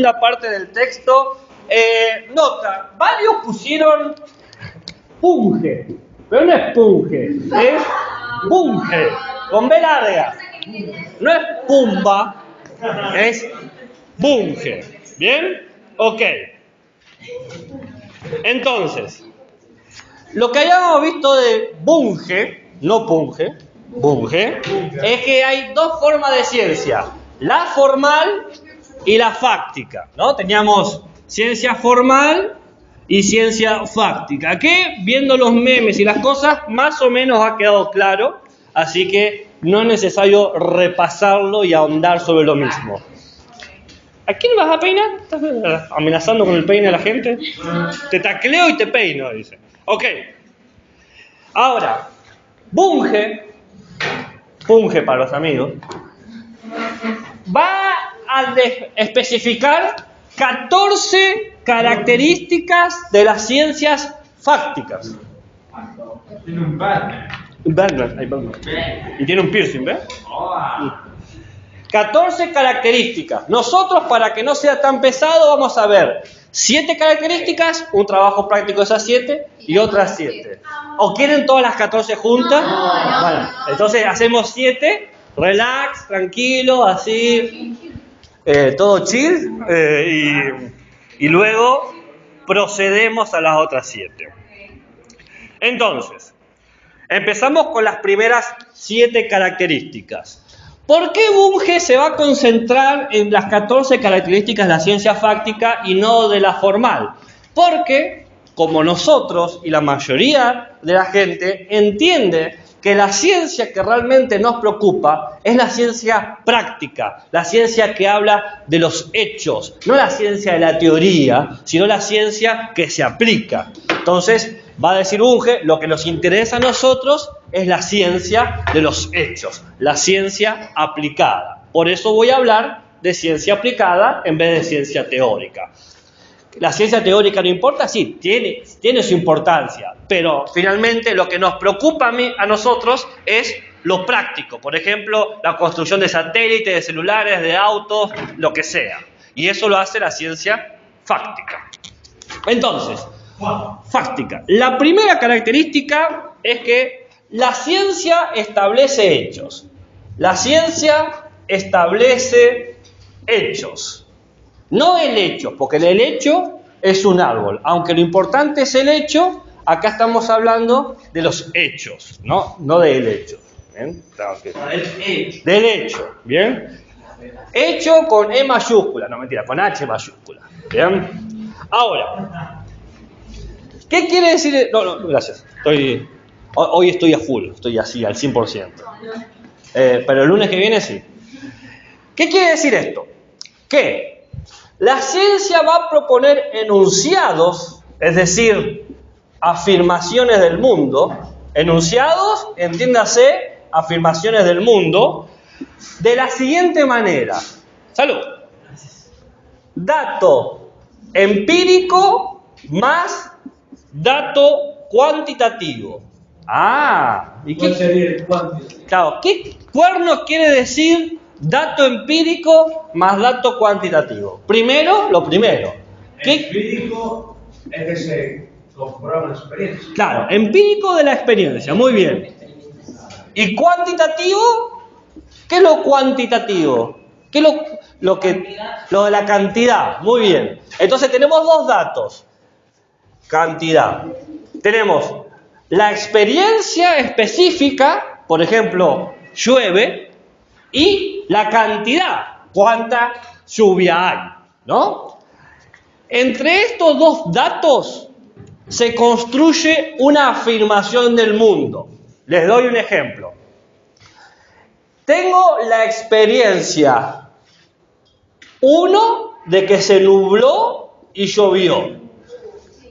segunda parte del texto. Nota, varios pusieron punge, pero no es punge, es punge, con B larga. No es pumba, es bunge. ¿Bien? Ok. Entonces, lo que hayamos visto de bunge, no punge, bunge, es que hay dos formas de ciencia, la formal y la fáctica, ¿no? Teníamos ciencia formal y ciencia fáctica, que viendo los memes y las cosas, más o menos ha quedado claro, así que no es necesario repasarlo y ahondar sobre lo mismo. ¿A quién vas a peinar? ¿Estás amenazando con el peine a la gente? Te tacleo y te peino, dice. Ok. Ahora, bunge para los amigos, va a especificar 14 características de las ciencias fácticas. Tiene un Batman. Y tiene un piercing, ¿ves? 14 características. Nosotros, para que no sea tan pesado, vamos a ver 7 características, un trabajo práctico de esas 7 y otras 7. ¿O quieren todas las 14 juntas? Bueno, entonces hacemos 7, relax, tranquilo, así, todo chill, y luego procedemos a las otras 7. Entonces, empezamos con las primeras 7 características. ¿Por qué Bunge se va a concentrar en las 14 características de la ciencia fáctica y no de la formal? Porque, como nosotros y la mayoría de la gente entiende que la ciencia que realmente nos preocupa es la ciencia práctica, la ciencia que habla de los hechos, no la ciencia de la teoría, sino la ciencia que se aplica. Entonces, va a decir Bunge, lo que nos interesa a nosotros es la ciencia de los hechos, la ciencia aplicada. Por eso voy a hablar de ciencia aplicada en vez de ciencia teórica. ¿La ciencia teórica no importa? Sí, tiene su importancia, pero finalmente lo que nos preocupa a nosotros es lo práctico. Por ejemplo, la construcción de satélites, de celulares, de autos, lo que sea. Y eso lo hace la ciencia fáctica. Entonces, fáctica. La primera característica es que la ciencia establece hechos. La ciencia establece hechos. No el hecho, porque el hecho es un árbol. Aunque lo importante es el hecho, acá estamos hablando de los hechos, no del hecho. ¿Bien? Del hecho, ¿bien? Hecho con E mayúscula, no mentira, con H mayúscula. ¿Bien? Ahora, ¿qué quiere decir? No, gracias. Hoy estoy a full, estoy así, al 100%. Pero el lunes que viene sí. ¿Qué quiere decir esto? Que la ciencia va a proponer enunciados, es decir, afirmaciones del mundo. Enunciados, entiéndase, afirmaciones del mundo, de la siguiente manera. Salud. Dato empírico más dato cuantitativo. ¿Y qué sería el cuantitativo? Claro, ¿qué cuernos quiere decir dato empírico más dato cuantitativo? Primero, lo primero. Empírico es que se comprueba una experiencia. Claro, empírico de la experiencia, muy bien. ¿Y cuantitativo? ¿Qué es lo cuantitativo? ¿Qué es lo de la cantidad? Muy bien. Entonces tenemos dos datos. Cantidad. Tenemos la experiencia específica, por ejemplo, llueve, y la cantidad, cuánta lluvia hay, ¿no? Entre estos dos datos se construye una afirmación del mundo. Les doy un ejemplo. Tengo la experiencia 1 de que se nubló y llovió.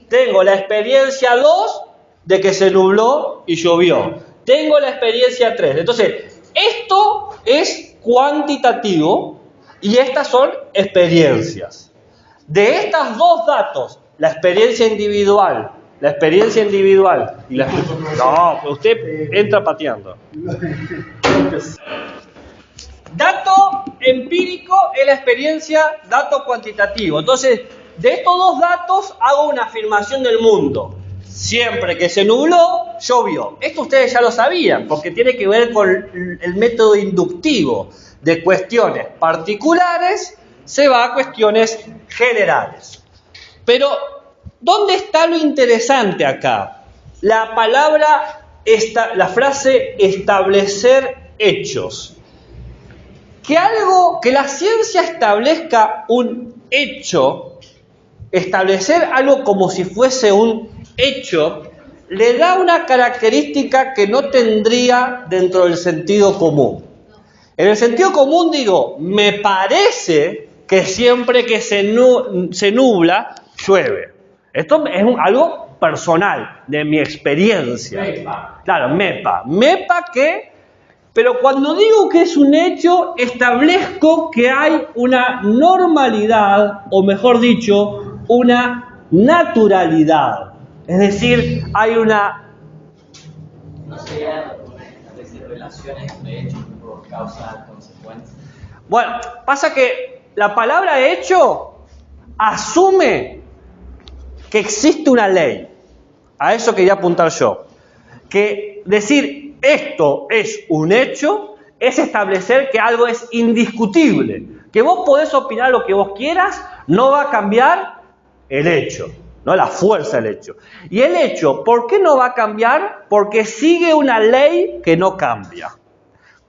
Tengo la experiencia 2 de que se nubló y llovió. Tengo la experiencia 3. Entonces, esto es cuantitativo y estas son experiencias. De estas dos datos, la experiencia individual y la... No, usted entra pateando. dato empírico es la experiencia, dato cuantitativo. Entonces, de estos dos datos hago una afirmación del mundo. Siempre que se nubló, llovió. Esto ustedes ya lo sabían, porque tiene que ver con el método inductivo. De cuestiones particulares se va a cuestiones generales. Pero, ¿dónde está lo interesante acá? La palabra, la frase establecer hechos. Que la ciencia establezca un hecho, establecer algo como si fuese un hecho, le da una característica que no tendría dentro del sentido común. En el sentido común digo, me parece que siempre que se nubla, llueve. Esto es algo personal, de mi experiencia. MEPA. Claro, MEPA. MEPA que, pero cuando digo que es un hecho, establezco que hay una normalidad, o mejor dicho, una naturalidad. Es decir, hay una... No sería establecer relaciones entre hechos por causa y consecuencia. Bueno, pasa que la palabra hecho asume que existe una ley. A eso quería apuntar yo. Que decir esto es un hecho es establecer que algo es indiscutible. Que vos podés opinar lo que vos quieras, no va a cambiar el hecho, no la fuerza del hecho. Y el hecho, ¿por qué no va a cambiar? Porque sigue una ley que no cambia.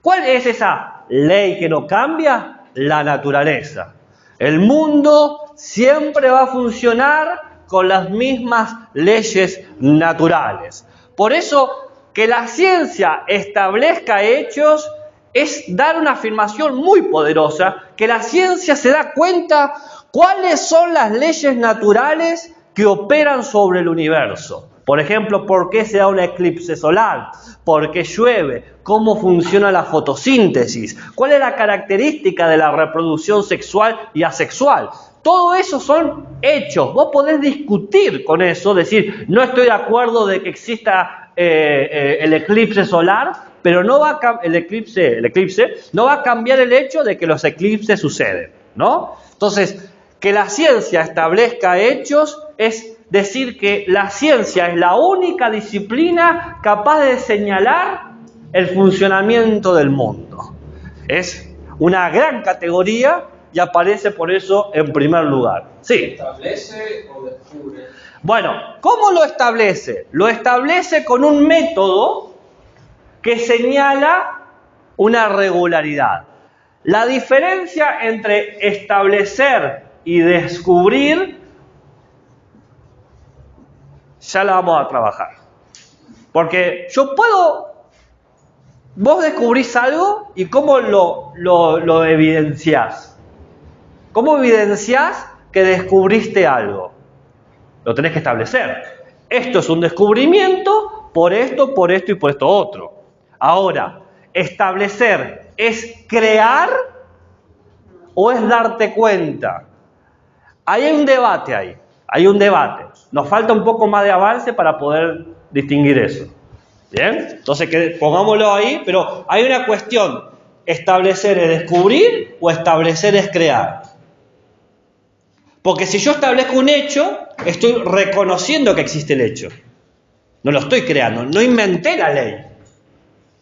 ¿Cuál es esa ley que no cambia? La naturaleza. El mundo siempre va a funcionar con las mismas leyes naturales. Por eso, que la ciencia establezca hechos es dar una afirmación muy poderosa, que la ciencia se da cuenta cuáles son las leyes naturales que operan sobre el universo. Por ejemplo, ¿por qué se da un eclipse solar? ¿Por qué llueve? ¿Cómo funciona la fotosíntesis? ¿Cuál es la característica de la reproducción sexual y asexual? Todo eso son hechos. Vos podés discutir con eso, decir, no estoy de acuerdo de que exista el eclipse solar, pero no va a el eclipse no va a cambiar el hecho de que los eclipses suceden, ¿no? Entonces, que la ciencia establezca hechos es decir que la ciencia es la única disciplina capaz de señalar el funcionamiento del mundo. Es una gran categoría y aparece por eso en primer lugar. Sí. ¿Establece o descubre? Bueno, ¿cómo lo establece? Lo establece con un método que señala una regularidad. La diferencia entre establecer y descubrir ya la vamos a trabajar. Porque vos descubrís algo y ¿cómo lo evidenciás? ¿Cómo evidenciás que descubriste algo? Lo tenés que establecer. Esto es un descubrimiento por esto y por esto otro. Ahora, establecer es crear o es darte cuenta. Hay un debate ahí. Hay un debate. Nos falta un poco más de avance para poder distinguir eso. ¿Bien? Entonces, pongámoslo ahí, pero hay una cuestión. ¿Establecer es descubrir o establecer es crear? Porque si yo establezco un hecho, estoy reconociendo que existe el hecho. No lo estoy creando, no inventé la ley.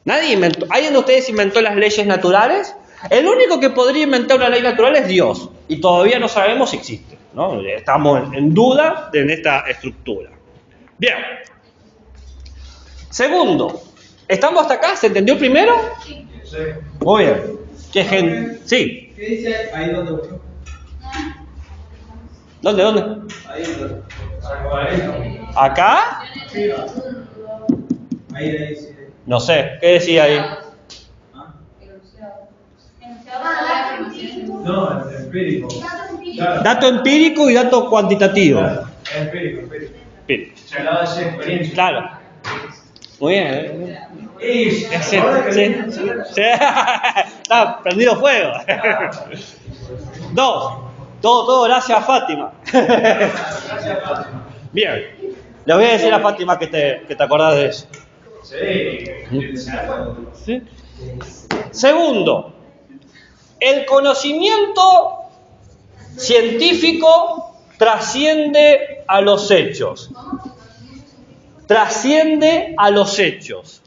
Nadie inventó. ¿Alguien de ustedes inventó las leyes naturales? El único que podría inventar una ley natural es Dios. Y todavía no sabemos si existe, ¿no? Estamos en duda en esta estructura. Bien. Segundo. ¿Estamos hasta acá? ¿Se entendió primero? Sí. Muy bien. ¿Qué gente? Sí. ¿Qué dice ahí donde voy? ¿Dónde? Ahí donde. ¿Acá? Ahí dice. No sé. ¿Qué decía ahí? ¿Ah? No, es empírico. Claro. Dato empírico y dato cuantitativo. Claro, empírico. Bien. Se hablaba de esa experiencia. Claro. Muy bien. Y Sí. Está prendido fuego. Todo gracias a Fátima. Gracias, Fátima. Bien. Le voy a decir a Fátima que te acordás de eso. Sí. ¿Sí? Segundo, el conocimiento científico trasciende a los hechos. Trasciende a los hechos.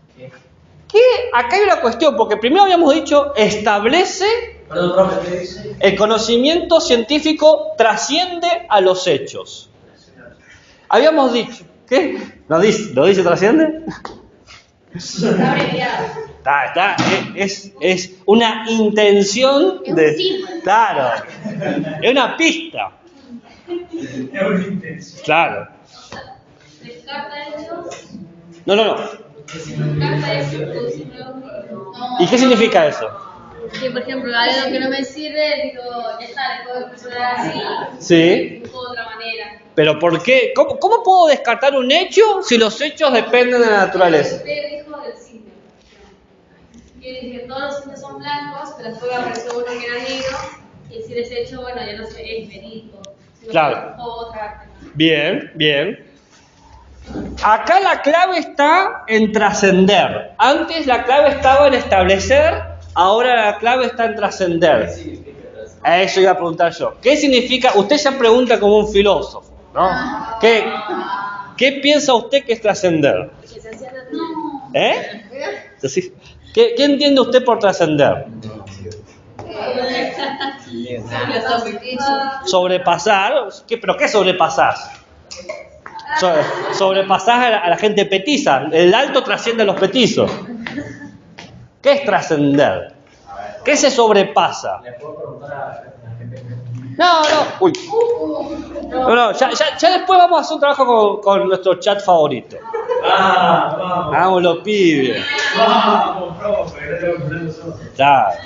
¿Qué? Acá hay una cuestión, porque primero habíamos dicho establece. Perdón, profe, ¿qué dice? El conocimiento científico trasciende a los hechos. Habíamos dicho, ¿qué? ¿Lo dice trasciende? Es una intención de... Claro, es una pista. Es una intención. Claro. ¿Descarta hechos? No. ¿Descarta hechos? ¿Y qué significa eso? Si, por ejemplo, hay algo que no me sirve, digo, ya está, le puedo considerar así. Sí. De otra manera. ¿Pero por qué? ¿Cómo puedo descartar un hecho si los hechos dependen de la naturaleza? Usted dijo del signo. Quiere decir que todos los signos son blancos, pero después apareció uno que era negro, y decir ese hecho, bueno, ya no sé, es verídico. Sino Claro. que otra. Bien. Acá la clave está en trascender. Antes la clave estaba en establecer, ahora la clave está en trascender. A eso iba a preguntar yo. ¿Qué significa? Usted ya pregunta como un filósofo, ¿no? ¿Qué piensa usted que es trascender? Que se hacía Decís, ¿Qué entiende usted por trascender? Sobrepasar. ¿Pero qué sobrepasás? Sobrepasás a la gente petiza. El alto trasciende a los petizos. ¿Qué es trascender? ¿Qué se sobrepasa? ¿Le puedo preguntar a la gente? No. Uy. No, ya después vamos a hacer un trabajo con nuestro chat favorito. Vamos. Vamos, los pibes. Vamos, profe, no tengo que poner nosotros. Claro.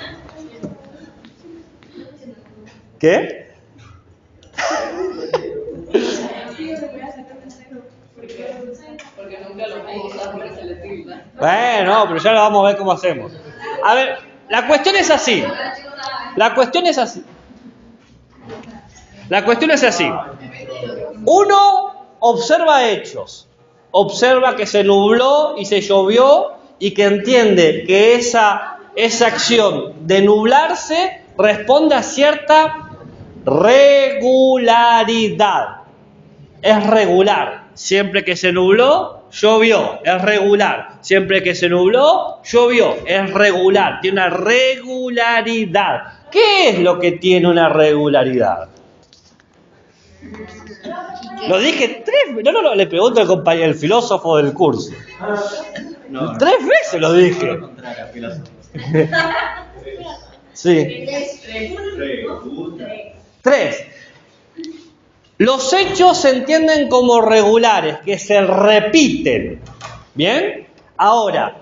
¿Qué? Porque nunca lo puedo usar para selectiva. Bueno, pero ya lo vamos a ver cómo hacemos. A ver, la cuestión es así. Uno observa hechos. Observa que se nubló y se llovió y que entiende que esa acción de nublarse responde a cierta regularidad. Es regular. Siempre que se nubló, llovió. Es regular. Siempre que se nubló, llovió. Es regular. Tiene una regularidad. ¿Qué es lo que tiene una regularidad? Lo dije 3 veces. No, le pregunto al compañero, el filósofo del curso. No, 3 veces lo dije. Lo contrario, filósofo. Sí. 3. Los hechos se entienden como regulares, que se repiten. ¿Bien? Ahora,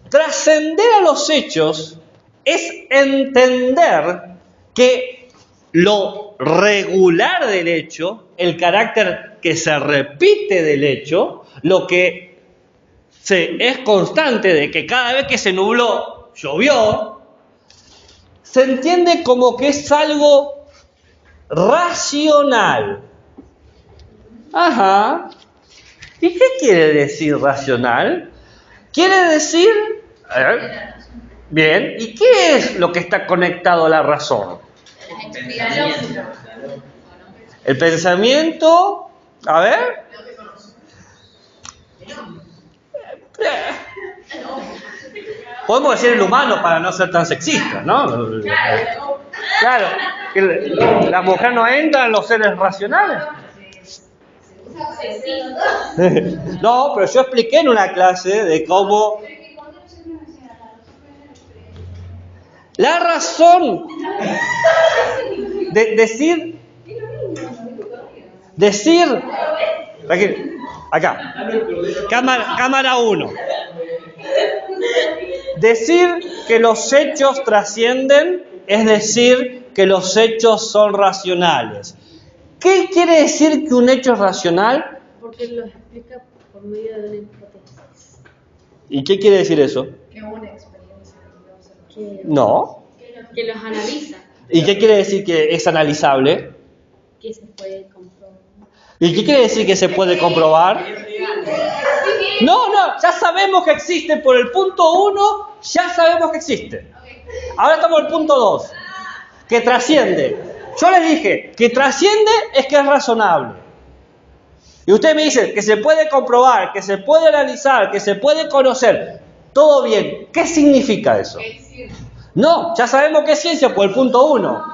trascender a los hechos es entender que lo regular del hecho, el carácter que se repite del hecho, lo que es constante de que cada vez que se nubló, llovió, se entiende como que es algo racional. Ajá. ¿Y qué quiere decir racional? Quiere decir... Bien, ¿y qué es lo que está conectado a la razón? El pensamiento... A ver... Podemos decir el humano para no ser tan sexistas, ¿no? Claro, que la mujer no entra en los seres racionales. No, pero yo expliqué en una clase de cómo la razón de decir aquí, acá, cámara 1. Decir que los hechos trascienden es decir que los hechos son racionales. ¿Qué quiere decir que un hecho es racional? Porque lo explica por medio de una hipótesis. ¿Y qué quiere decir eso? Que una experiencia. No. Que los analiza, ¿Y qué quiere decir que es analizable? que se puede comprobar. ¿Y qué quiere decir que se puede comprobar? No, ya sabemos que existe. Por el punto 1, ya sabemos que existe. Ahora estamos en el punto 2, que trasciende. Yo les dije, que trasciende es que es razonable. Y usted me dice que se puede comprobar, que se puede analizar, que se puede conocer. Todo bien. ¿Qué significa eso? No, ya sabemos que es ciencia por el punto 1.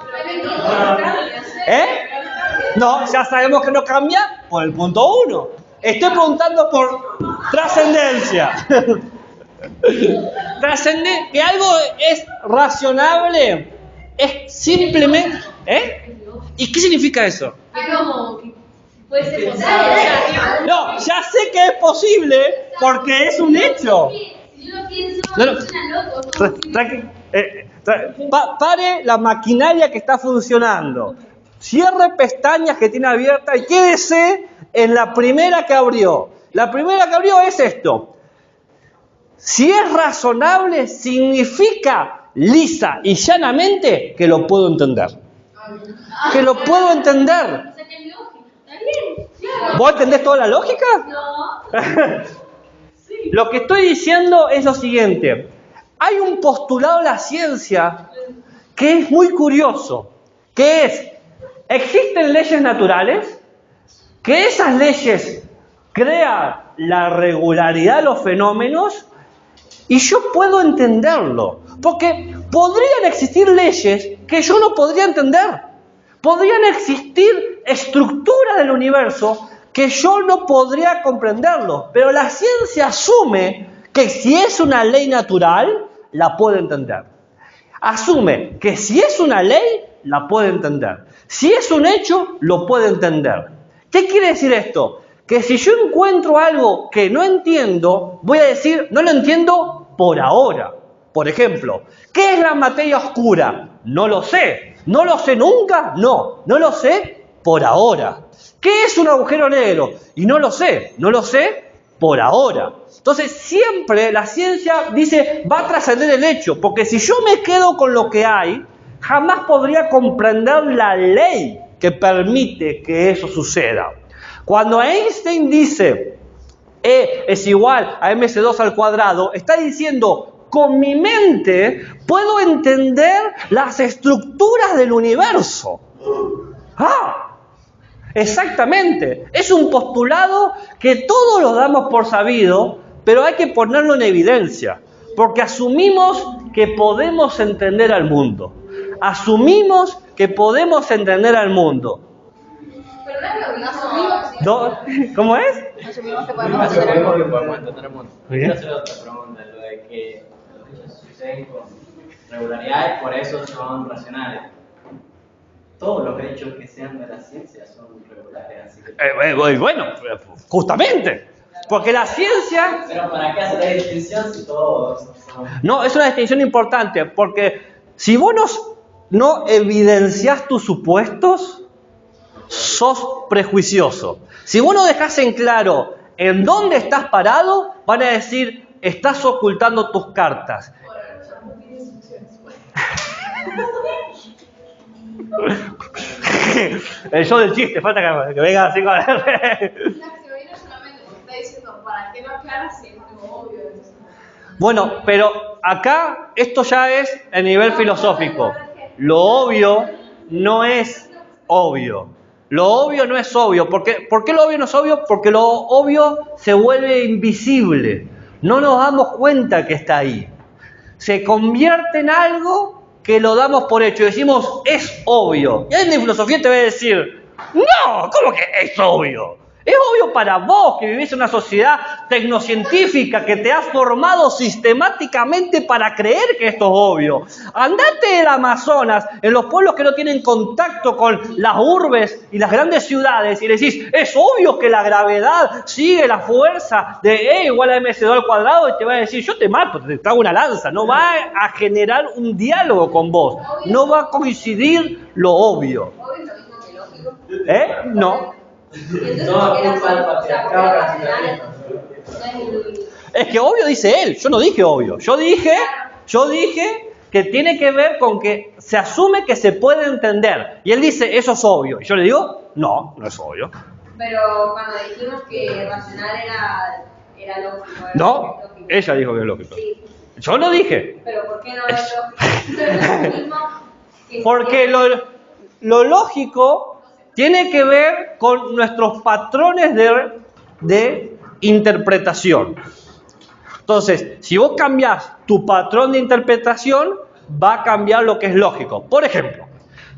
No, ya sabemos que no cambia por el punto 1. Estoy preguntando por trascendencia. Trascender, que algo es razonable, es simplemente... ¿Y qué significa eso? Algo que puede ser posible. No, ya sé que es posible porque es un hecho. Si yo lo pienso, No. suena loco. Pare la maquinaria que está funcionando. Cierre pestañas que tiene abiertas y quédese en la primera que abrió. La primera que abrió es esto. Si es razonable, significa lisa y llanamente que lo puedo entender. Que lo puedo entender. O sea, que es lógico. ¿Está bien? Claro. ¿Vos entendés toda la lógica? No. Lo que estoy diciendo es lo siguiente. Hay un postulado de la ciencia que es muy curioso, que es, existen leyes naturales, que esas leyes crean la regularidad de los fenómenos y yo puedo entenderlo, porque podrían existir leyes que yo no podría entender, podrían existir estructuras del universo que yo no podría comprenderlo, pero la ciencia asume que si es una ley natural, la puede entender. Asume que si es una ley, la puede entender. Si es un hecho, lo puede entender. ¿Qué quiere decir esto? Que si yo encuentro algo que no entiendo, voy a decir, no lo entiendo por ahora. Por ejemplo, ¿qué es la materia oscura? No lo sé. ¿No lo sé nunca? No lo sé por ahora. ¿Qué es un agujero negro? Y no lo sé por ahora. Entonces siempre la ciencia dice, va a trascender el hecho, porque si yo me quedo con lo que hay, jamás podría comprender la ley que permite que eso suceda. Cuando Einstein dice E es igual a mc2 al cuadrado, está diciendo, con mi mente puedo entender las estructuras del universo. Exactamente, es un postulado que todos lo damos por sabido, pero hay que ponerlo en evidencia, porque asumimos que podemos entender al mundo. Asumimos que podemos entender al mundo. Pero no es lo mismo. ¿Cómo es? Asumimos que Podemos podemos hacer el mundo. entender el mundo. Quiero hacer otra pregunta, lo de que los hechos suceden con regularidad y por eso son racionales. Todos los hechos que sean de la ciencia son regulares, así que... Bueno, justamente, porque la ciencia... Pero ¿para qué hacer la distinción si todos son... No, es una distinción importante, porque si vos no evidenciás tus supuestos, sos prejuicioso. Si vos no dejás en claro en dónde estás parado, van a decir, estás ocultando tus cartas. El show del chiste, falta que venga así con... Se me vino solamente porque está diciendo, ¿para qué no aclaras si es algo obvio? Bueno, pero acá esto ya es a nivel filosófico. Lo obvio no es obvio. Lo obvio no es obvio. ¿Por qué lo obvio no es obvio? Porque lo obvio se vuelve invisible. No nos damos cuenta que está ahí. Se convierte en algo que lo damos por hecho. Decimos, es obvio. Y alguien de filosofía te va a decir, no, ¿cómo que es obvio? Es obvio para vos que vivís en una sociedad tecnocientífica que te ha formado sistemáticamente para creer que esto es obvio. Andate del Amazonas, en los pueblos que no tienen contacto con las urbes y las grandes ciudades, y le decís, es obvio que la gravedad sigue la fuerza de E igual a mc2 al cuadrado, y te va a decir, yo te mato, te trago una lanza. No va a generar un diálogo con vos. No va a coincidir lo obvio. ¿Obvio es lo mismo que lógico? No. Todo culpa del patriarcado brasileño. Es que obvio dice él, yo no dije obvio. Yo dije que tiene que ver con que se asume que se puede entender. Y él dice, eso es obvio. Y yo le digo, no es obvio. Pero cuando dijimos que racional era lógico. No, ella dijo que es lógico. Sí. Yo lo dije. Pero ¿por qué no es lógico? Es lo mismo que Porque lo lógico tiene que ver con nuestros patrones de interpretación. Entonces, si vos cambiás tu patrón de interpretación, va a cambiar lo que es lógico. Por ejemplo,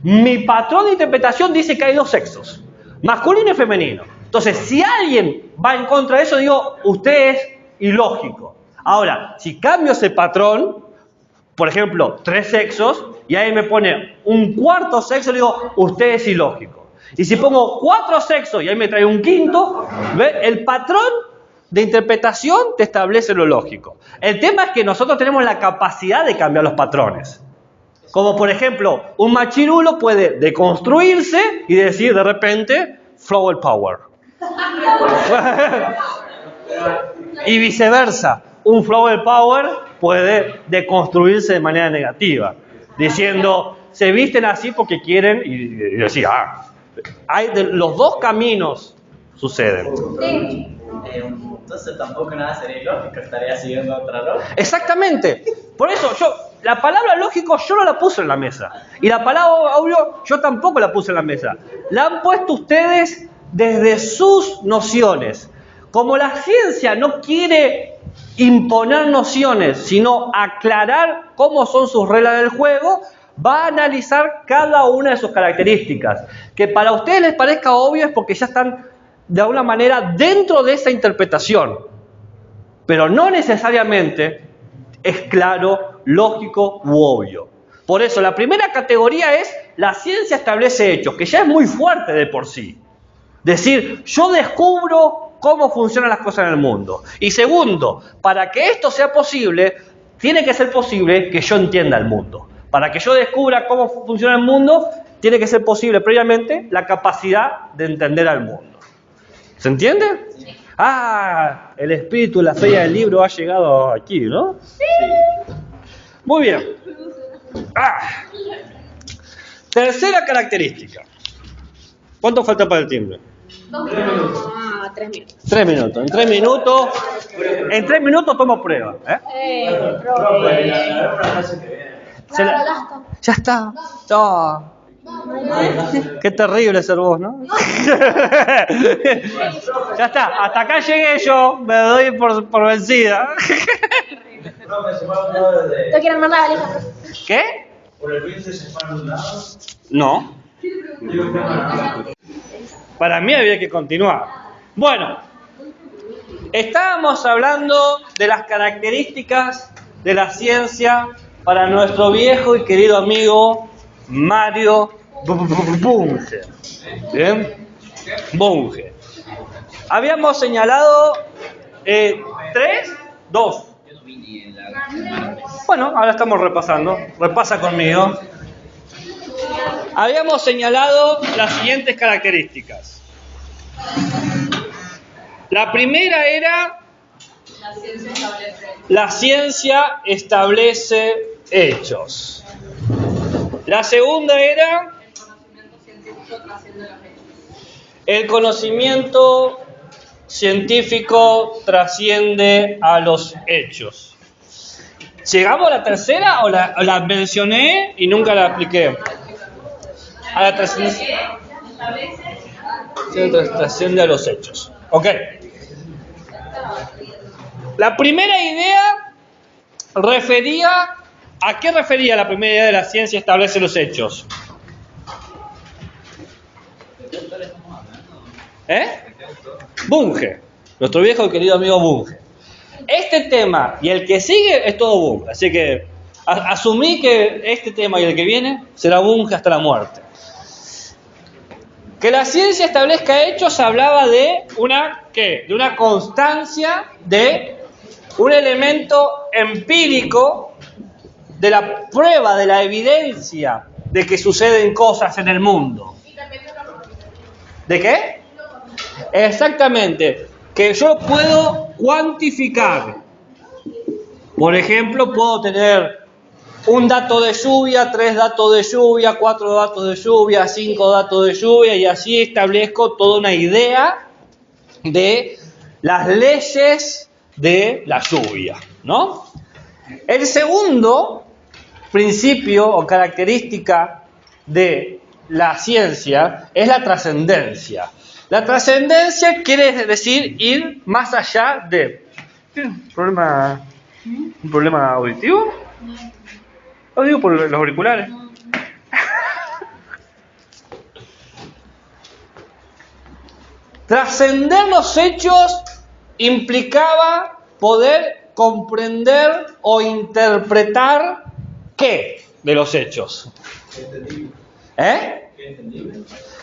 mi patrón de interpretación dice que hay dos sexos, masculino y femenino. Entonces, si alguien va en contra de eso, digo, usted es ilógico. Ahora, si cambio ese patrón, por ejemplo, 3 sexos, y ahí me pone un cuarto sexo, digo, usted es ilógico. Y si pongo 4 sexos y ahí me trae un quinto, ¿ve? El patrón de interpretación te establece lo lógico. El tema es que nosotros tenemos la capacidad de cambiar los patrones. Como por ejemplo, un machirulo puede deconstruirse y decir de repente, flower power. Y viceversa, un flower power puede deconstruirse de manera negativa, diciendo, se visten así porque quieren, y decir, los dos caminos suceden. Entonces tampoco nada sería ilógico, estaría siguiendo otra lógica. Exactamente. Por eso la palabra lógico yo no la puse en la mesa. Y la palabra obvio yo tampoco la puse en la mesa. La han puesto ustedes desde sus nociones. Como la ciencia no quiere imponer nociones, sino aclarar cómo son sus reglas del juego, va a analizar cada una de sus características. Que para ustedes les parezca obvio es porque ya están de alguna manera dentro de esa interpretación. Pero no necesariamente es claro, lógico u obvio. Por eso la primera categoría es la ciencia establece hechos, que ya es muy fuerte de por sí. Decir, yo descubro cómo funcionan las cosas en el mundo. Y segundo, para que esto sea posible, tiene que ser posible que yo entienda el mundo. Para que yo descubra cómo funciona el mundo, tiene que ser posible previamente la capacidad de entender al mundo. ¿Se entiende? Sí. El espíritu de la feria del libro ha llegado aquí, ¿no? Sí. Muy bien. Tercera característica. ¿Cuánto falta para el timbre? 3 minutos. 3 minutos. En 3 minutos tomo prueba. Ya está. Qué terrible ser vos, ¿no? Ya está, hasta acá llegué yo, me doy por vencida. ¿Te quieren mandar la lista? ¿Qué? ¿Por el pince se para un lado? No. Para mí había que continuar. Bueno, estábamos hablando de las características de la ciencia para nuestro viejo y querido amigo Mario Bunge. ¿Bien? Bunge. Habíamos señalado 3, 2. Bueno, ahora estamos repasando. Repasa conmigo. Habíamos señalado las siguientes características. La primera era la ciencia establece hechos. La segunda era el conocimiento científico trasciende a los hechos. ¿Llegamos a la tercera o la mencioné y nunca la apliqué? A la tercera. Trasciende a los hechos. Ok. La primera idea refería... ¿A qué refería la primera idea de la ciencia establece los hechos? Bunge. Nuestro viejo y querido amigo Bunge. Este tema y el que sigue es todo Bunge. Así que asumí que este tema y el que viene será Bunge hasta la muerte. Que la ciencia establezca hechos hablaba de de una constancia, de un elemento empírico, de la prueba, de la evidencia de que suceden cosas en el mundo. ¿De qué? Exactamente, que yo puedo cuantificar. Por ejemplo, puedo tener un dato de lluvia, 3 datos de lluvia, 4 datos de lluvia, 5 datos de lluvia, y así establezco toda una idea de las leyes de la lluvia, ¿no? El segundo principio o característica de la ciencia es la trascendencia. La trascendencia quiere decir ir más allá de... ¿Un problema auditivo? Lo digo por los auriculares. Trascender los hechos implicaba poder comprender o interpretar ¿qué de los hechos?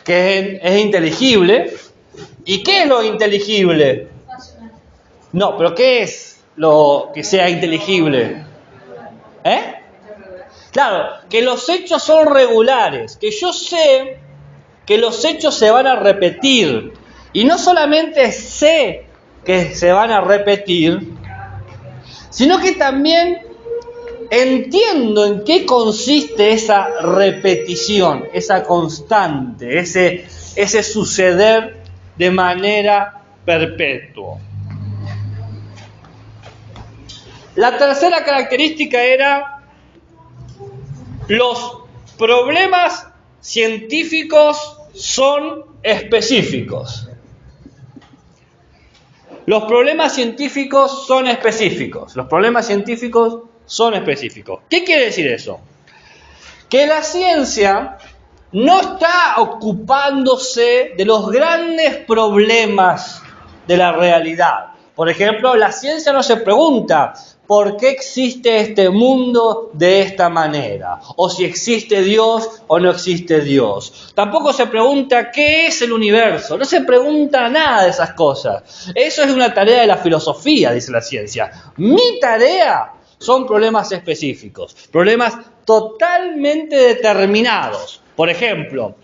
Que es inteligible. ¿Y qué es lo inteligible? No, pero ¿qué es lo que sea inteligible? Claro, que los hechos son regulares, que yo sé que los hechos se van a repetir. Y no solamente sé que se van a repetir, sino que también entiendo en qué consiste esa repetición, esa constante, ese suceder de manera perpetua. La tercera característica era los problemas científicos son específicos. Los problemas científicos son específicos. Los problemas científicos son específicos. ¿Qué quiere decir eso? Que la ciencia no está ocupándose de los grandes problemas de la realidad. Por ejemplo, la ciencia no se pregunta ¿por qué existe este mundo de esta manera? O si existe Dios o no existe Dios. Tampoco se pregunta ¿qué es el universo? No se pregunta nada de esas cosas. Eso es una tarea de la filosofía, dice la ciencia. Mi tarea son problemas específicos, problemas totalmente determinados. Por ejemplo,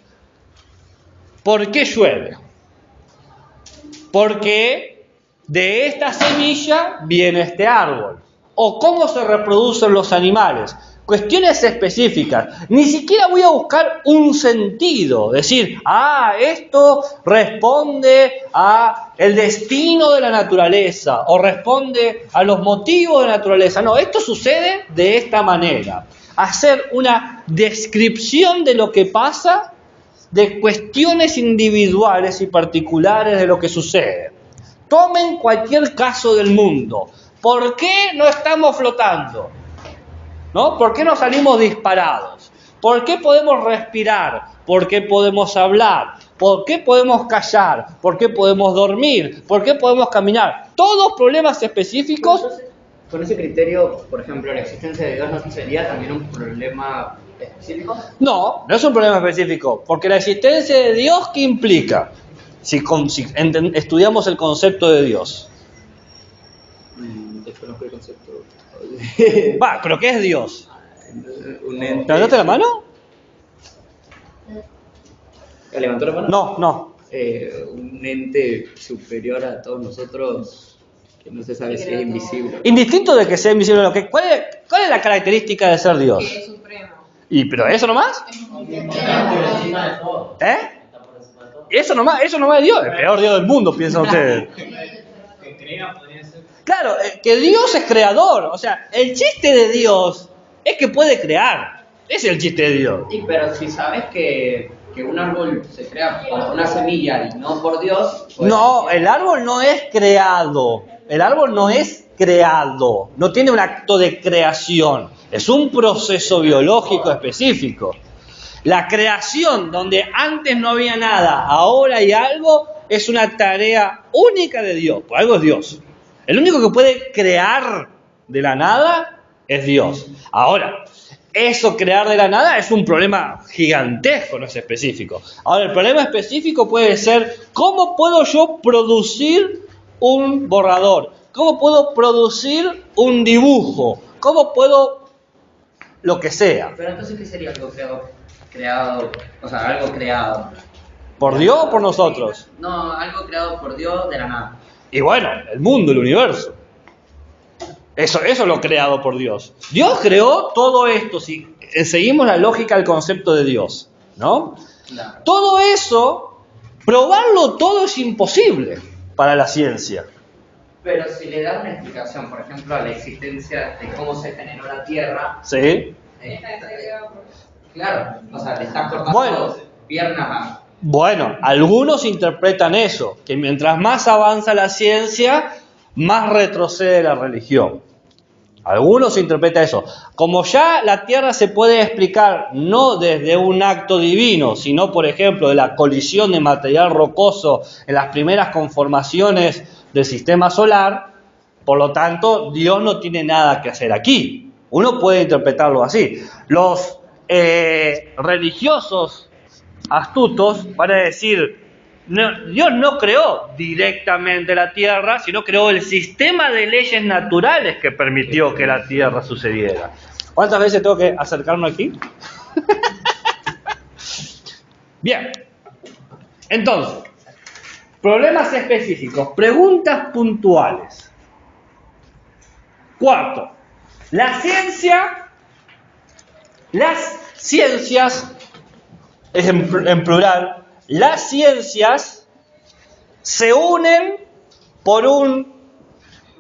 ¿por qué llueve? Porque de esta semilla viene este árbol. O cómo se reproducen los animales. Cuestiones específicas. Ni siquiera voy a buscar un sentido. Decir, esto responde a el destino de la naturaleza. O responde a los motivos de la naturaleza. No, esto sucede de esta manera. Hacer una descripción de lo que pasa, de cuestiones individuales y particulares de lo que sucede. Tomen cualquier caso del mundo. ¿Por qué no estamos flotando? ¿No? ¿Por qué no salimos disparados? ¿Por qué podemos respirar? ¿Por qué podemos hablar? ¿Por qué podemos callar? ¿Por qué podemos dormir? ¿Por qué podemos caminar? Todos problemas específicos. Entonces, con ese criterio, por ejemplo, la existencia de Dios no sería también un problema específico. No, no es un problema específico, porque la existencia de Dios, ¿qué implica? Si estudiamos el concepto de Dios. Desconozco el concepto. ¿Pero qué es Dios? Un ente. ¿Te levantaste la mano? ¿Levantó la mano? No. Un ente superior a todos nosotros que no se sabe si es invisible. Indistinto de que sea invisible o no, ¿cuál es la característica de ser Dios? Que es supremo. ¿Pero eso nomás? Está por encima de todo. Está por encima de todo. Eso nomás es Dios, el peor Dios del mundo, piensan ustedes. Que crea, podría ser. Claro, que Dios es creador. O sea, el chiste de Dios es que puede crear. Ese es el chiste de Dios. Sí, pero si sabes que un árbol se crea por una semilla y no por Dios... pues, No, el árbol no es creado. El árbol no es creado. No tiene un acto de creación. Es un proceso biológico específico. La creación, donde antes no había nada, ahora hay algo, es una tarea única de Dios. Por algo es Dios. El único que puede crear de la nada es Dios. Ahora, eso crear de la nada es un problema gigantesco, no es específico. Ahora, el problema específico puede ser, ¿cómo puedo yo producir un borrador? ¿Cómo puedo producir un dibujo? ¿Cómo puedo lo que sea? Pero entonces, ¿qué sería algo creado? O sea, algo creado. ¿Por Dios o por nosotros? No, algo creado por Dios de la nada. Y bueno, el mundo, el universo. Eso es lo creado por Dios. Dios creó todo esto, si seguimos la lógica del concepto de Dios, ¿no? Claro. Todo eso, probarlo todo es imposible para la ciencia. Pero si le das una explicación, por ejemplo, a la existencia de cómo se generó la Tierra, ¿Sí? claro, o sea, le estás cortando Bueno. piernas a... Bueno, algunos interpretan eso, que mientras más avanza la ciencia, más retrocede la religión. Algunos interpretan eso. Como ya la Tierra se puede explicar no desde un acto divino, sino, por ejemplo, de la colisión de material rocoso en las primeras conformaciones del sistema solar, por lo tanto, Dios no tiene nada que hacer aquí. Uno puede interpretarlo así. Los religiosos astutos van a decir, no, Dios no creó directamente la Tierra, sino creó el sistema de leyes naturales que permitió que la Tierra sucediera. ¿Cuántas veces tengo que acercarme aquí? Bien. Entonces, problemas específicos, preguntas puntuales. Cuarto, las ciencias, es en plural, las ciencias se unen por un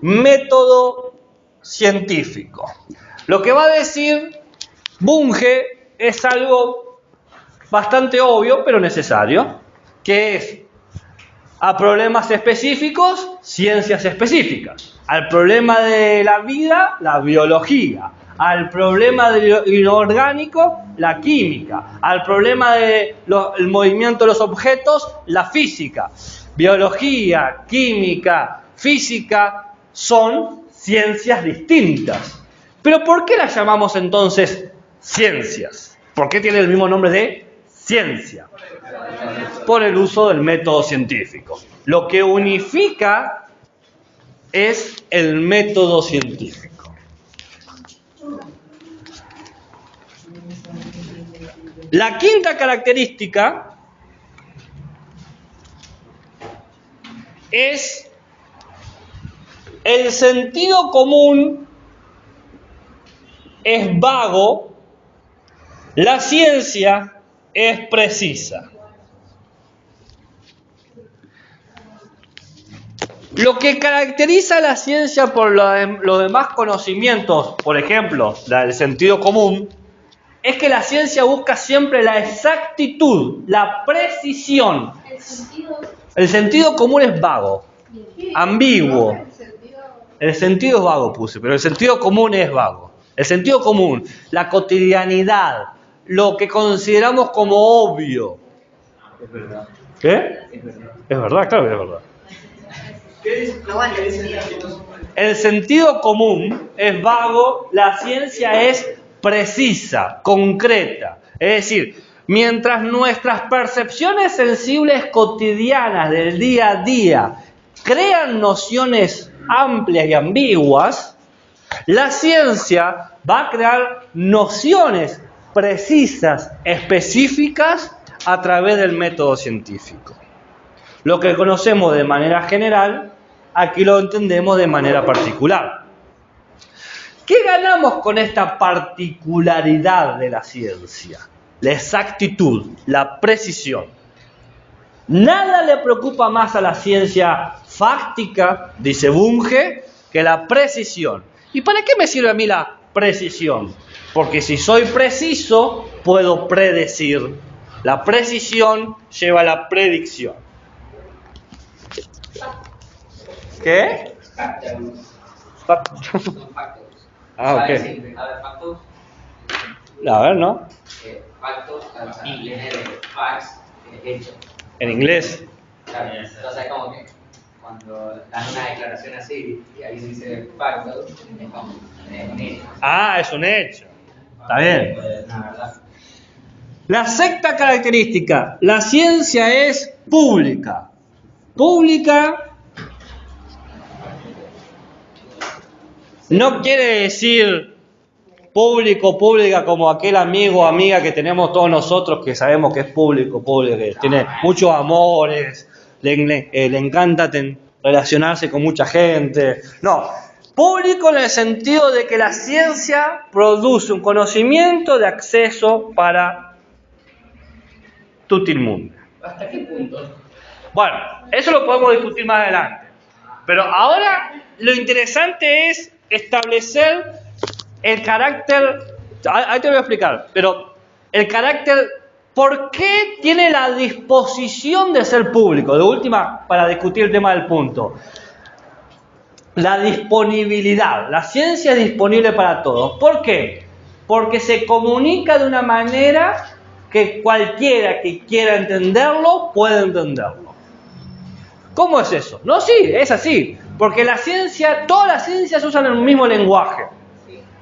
método científico. Lo que va a decir Bunge es algo bastante obvio, pero necesario, que es a problemas específicos, ciencias específicas. Al problema de la vida, la biología. Al problema de lo inorgánico, la química. Al problema del movimiento de los objetos, la física. Biología, química, física son ciencias distintas. Pero ¿por qué las llamamos entonces ciencias? ¿Por qué tiene el mismo nombre de ciencia? Por el uso del método científico. Lo que unifica es el método científico. La quinta característica es el sentido común es vago, la ciencia es precisa. Lo que caracteriza a la ciencia por los demás conocimientos, por ejemplo, la del sentido común, es que la ciencia busca siempre la exactitud, la precisión. El sentido común es vago, ambiguo. El sentido es vago puse, pero el sentido común es vago. El sentido común, la cotidianidad, lo que consideramos como obvio. Es verdad. ¿Qué? Es verdad, claro que es verdad. El sentido común es vago, la ciencia es precisa, concreta. Es decir, mientras nuestras percepciones sensibles cotidianas del día a día crean nociones amplias y ambiguas, la ciencia va a crear nociones precisas, específicas, a través del método científico. Lo que conocemos de manera general, aquí lo entendemos de manera particular. ¿Qué ganamos con esta particularidad de la ciencia? La exactitud, la precisión. Nada le preocupa más a la ciencia fáctica, dice Bunge, que la precisión. ¿Y para qué me sirve a mí la precisión? Porque si soy preciso, puedo predecir. La precisión lleva a la predicción. ¿Qué? Son factos. Ah, ok. A ver, factos. A ver, ¿no? Factos, viene de facts, hecho. En inglés. Claro, entonces como que cuando dan una declaración así y ahí se dice factos, es como un hecho. Ah, es un hecho. Está bien. La verdad. La sexta característica, la ciencia es pública. Pública no quiere decir público, pública como aquel amigo o amiga que tenemos todos nosotros que sabemos que es público, que tiene muchos amores, le encanta relacionarse con mucha gente. No, público en el sentido de que la ciencia produce un conocimiento de acceso para tutti il mundo. ¿Hasta qué punto? Bueno, eso lo podemos discutir más adelante. Pero ahora lo interesante es establecer el carácter, ahí te lo voy a explicar, pero el carácter, ¿por qué tiene la disposición de ser público? De última, para discutir el tema del punto. La disponibilidad, la ciencia es disponible para todos. ¿Por qué? Porque se comunica de una manera que cualquiera que quiera entenderlo puede entenderlo. ¿Cómo es eso? No, sí, es así. Porque la ciencia, todas las ciencias usan el mismo lenguaje.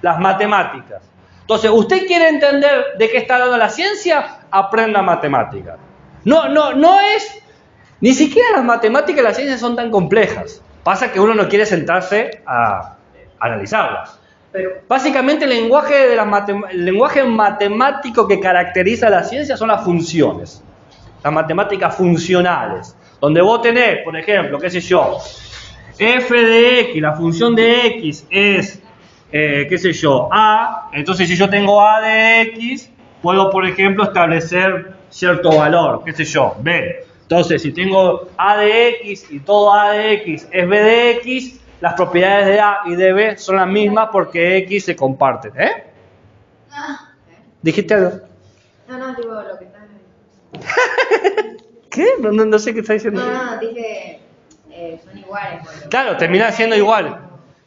Las matemáticas. Entonces, ¿usted quiere entender de qué está hablando la ciencia? Aprenda matemáticas. No es... Ni siquiera las matemáticas y las ciencias son tan complejas. Pasa que uno no quiere sentarse a analizarlas. Pero básicamente el lenguaje matemático que caracteriza a la ciencia son las funciones. Las matemáticas funcionales. Donde vos tenés, por ejemplo, qué sé yo, f de x, la función de x es, qué sé yo, a. Entonces si yo tengo a de x, puedo, por ejemplo, establecer cierto valor, qué sé yo, b. Entonces, si tengo a de x y todo a de x es b de x, las propiedades de a y de b son las mismas porque x se comparten, ¿eh? ¿Dijiste algo? No, digo lo que está... ¿Qué? No sé qué está diciendo. No, dije, son iguales. Claro, terminan siendo iguales.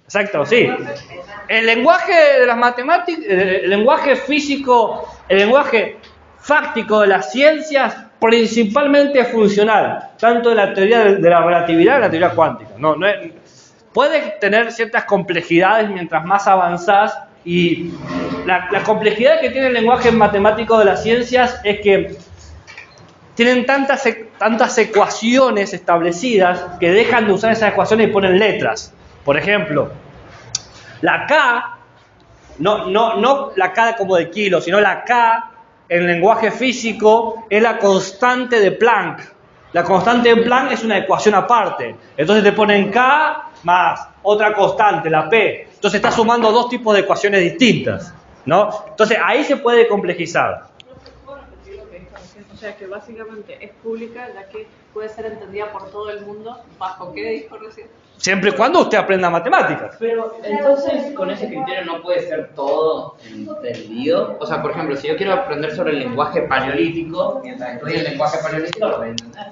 Exacto, sí. El lenguaje de las matemáticas, el lenguaje físico, el lenguaje fáctico de las ciencias, principalmente es funcional, tanto de la teoría de la relatividad y la teoría cuántica. Puede tener ciertas complejidades mientras más avanzás, y la complejidad que tiene el lenguaje matemático de las ciencias es que tienen tantas ecuaciones establecidas que dejan de usar esas ecuaciones y ponen letras. Por ejemplo, la K, no la K como de kilo, sino la K en lenguaje físico es la constante de Planck. La constante de Planck es una ecuación aparte. Entonces te ponen K más otra constante, la P. Entonces estás sumando dos tipos de ecuaciones distintas, ¿no? Entonces ahí se puede complejizar. O sea que básicamente es pública, ya que puede ser entendida por todo el mundo. ¿Bajo qué dijo recién? Siempre y cuando usted aprenda matemáticas. Pero entonces con ese criterio no puede ser todo entendido. O sea, por ejemplo, si yo quiero aprender sobre el lenguaje paleolítico, mientras estudie el lenguaje paleolítico lo voy a entender.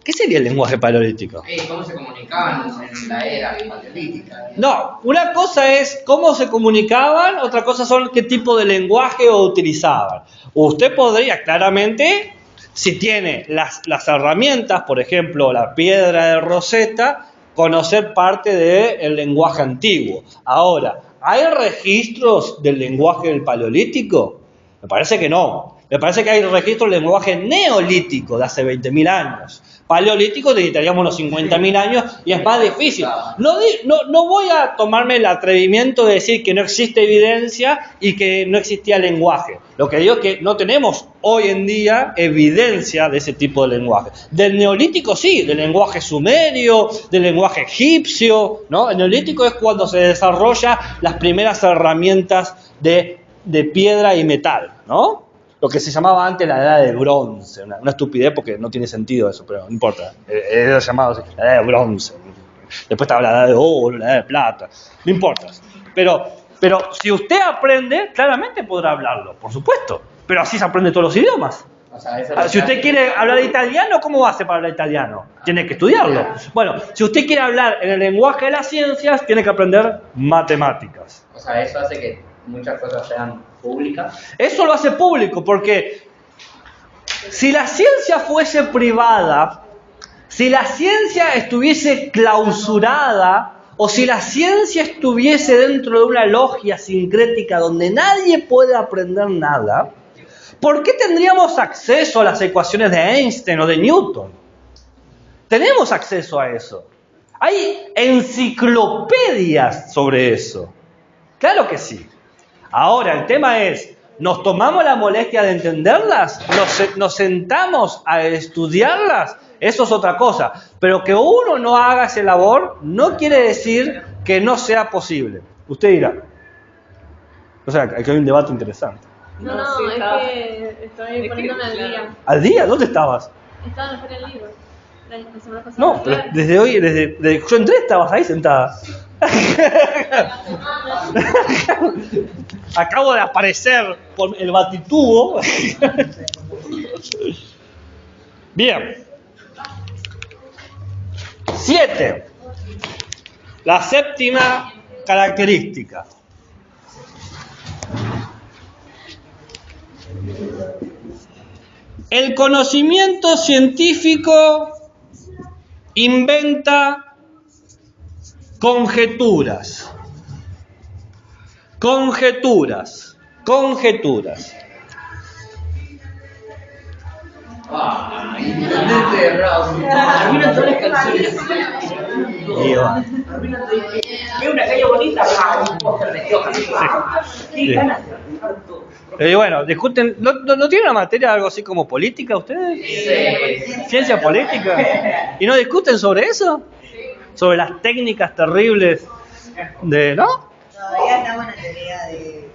¿Qué sería el lenguaje paleolítico? ¿Cómo se comunicaban en la era paleolítica? No, una cosa es cómo se comunicaban, otra cosa son qué tipo de lenguaje utilizaban. Usted podría claramente, si tiene las herramientas, por ejemplo, la piedra de Rosetta, conocer parte del lenguaje antiguo. Ahora, ¿hay registros del lenguaje del paleolítico? Me parece que no. Me parece que hay registros del lenguaje neolítico de hace 20.000 años. Paleolítico necesitaríamos unos 50.000 años y es más difícil. No voy a tomarme el atrevimiento de decir que no existe evidencia y que no existía lenguaje. Lo que digo es que no tenemos hoy en día evidencia de ese tipo de lenguaje. Del neolítico sí, del lenguaje sumerio, del lenguaje egipcio, ¿no? El neolítico es cuando se desarrollan las primeras herramientas de piedra y metal, ¿no? Lo que se llamaba antes la edad de bronce, una estupidez porque no tiene sentido eso, pero no importa, era llamado así, la edad de bronce, después estaba la edad de oro, la edad de plata, no importa, pero si usted aprende, claramente podrá hablarlo, por supuesto, pero así se aprende todos los idiomas. O sea, si usted quiere hablar italiano, ¿cómo va a hacer para hablar italiano? Tiene que estudiarlo. Bueno, si usted quiere hablar en el lenguaje de las ciencias, tiene que aprender matemáticas. O sea, eso hace que muchas cosas sean públicas. Eso lo hace público porque si la ciencia fuese privada, si la ciencia estuviese clausurada o si la ciencia estuviese dentro de una logia sincrética donde nadie puede aprender nada, ¿por qué tendríamos acceso a las ecuaciones de Einstein o de Newton? Tenemos acceso a eso. Hay enciclopedias sobre eso. Claro que sí. Ahora, el tema es, ¿nos tomamos la molestia de entenderlas? ¿Nos sentamos a estudiarlas? Eso es otra cosa. Pero que uno no haga esa labor no quiere decir que no sea posible. Usted dirá. O sea, aquí hay un debate interesante. No, sí, es que estoy poniéndome al día. ¿Al día? ¿Dónde estabas? Estaba en el libro. La semana pasada. No, pero desde hoy, desde que yo entré estabas ahí sentada. Acabo de aparecer por el batitubo. Bien. 7. La séptima característica. El conocimiento científico inventa conjeturas. Conjeturas. Arruinan todas las canciones. Veo una calle bonita, un póster de Johan. Qué ganas de arruinar todo. Bueno, discuten. ¿No tiene una materia algo así como política ustedes? Sí. ¿Ciencia política? ¿Y no discuten sobre eso? Sobre las técnicas terribles de. ¿No? Todavía estamos en la teoría de...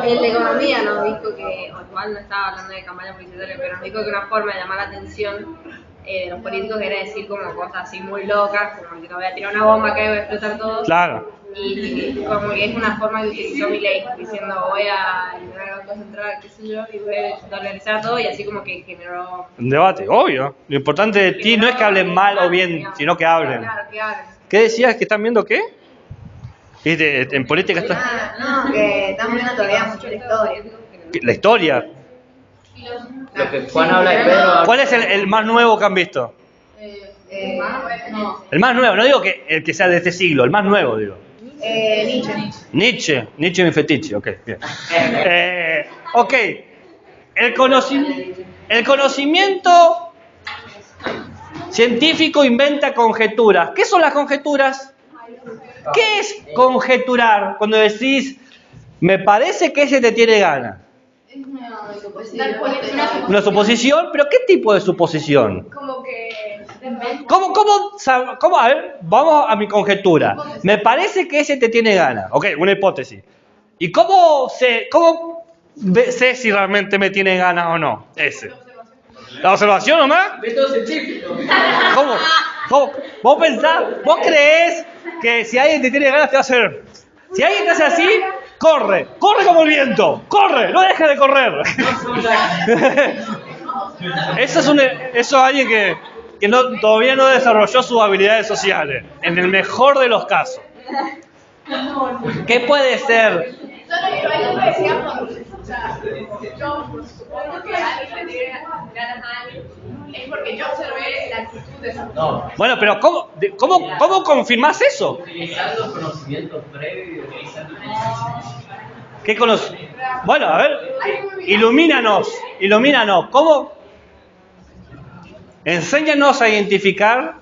El de economía nos dijo que, o igual no estaba hablando de campaña publicitaria, pero nos dijo que una forma de llamar la atención de los políticos era decir como cosas así muy locas, como que no voy a tirar una bomba que voy a explotar todo. Claro. Y como que es una forma que utilizó Milei, diciendo voy a eliminar el Banco Central, qué sé yo, y voy a dolarizar todo, y así como que generó... Un debate, obvio. Lo importante de ti no es que hablen mal o bien, sino que hablen. Claro, que hablen. ¿Qué decías? ¿Que están viendo qué? En política está. No, que estamos viendo todavía mucho la historia. La historia. Lo que Juan habla de Pedro. ¿Cuál es el más nuevo que han visto? No. El más nuevo, no digo que el que sea de este siglo, el más nuevo, digo. Nietzsche. Nietzsche mi fetiche, ok, bien. Ok, el conocimiento científico inventa conjeturas. ¿Qué son las conjeturas? ¿Qué es conjeturar? Cuando decís, me parece que ese te tiene gana. Una suposición, pero ¿qué tipo de suposición? Como que... ¿Cómo? A ver, vamos a mi conjetura. Me parece que ese te tiene gana. Ok, una hipótesis. ¿Y cómo sé si realmente me tiene ganas o no? Ese. ¿La observación nomás? Método científico. ¿Cómo? ¿Vos pensás? ¿Vos creés que si alguien te tiene ganas te va a hacer? Si alguien te hace así, corre como el viento, corre, no dejes de correr. Eso es alguien que todavía no desarrolló sus habilidades sociales, en el mejor de los casos. ¿Qué puede ser? Yo supongo que alguien le tiene ganas a alguien, es porque yo observé la actitud de esa persona. Bueno, pero ¿cómo confirmás eso? Utilizando conocimientos previos, utilizando... ¿Qué Bueno, a ver, ilumínanos. ¿Cómo? Enséñanos a identificar.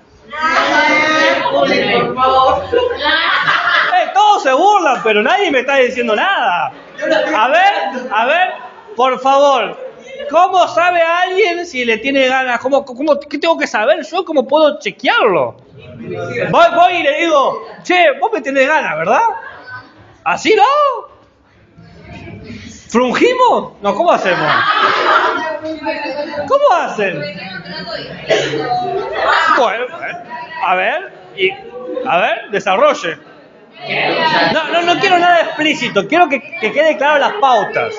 Por favor. Todos se burlan, pero nadie me está diciendo nada. A ver, por favor. ¿Cómo sabe alguien si le tiene ganas? ¿Qué tengo que saber yo? ¿Cómo puedo chequearlo? Voy y le digo, che, vos me tenés ganas, ¿verdad? ¿Así no? ¿Frungimos? No, ¿cómo hacemos? ¿Cómo hacen? Bueno, a ver, desarrolle. No quiero nada explícito, quiero que quede claro las pautas.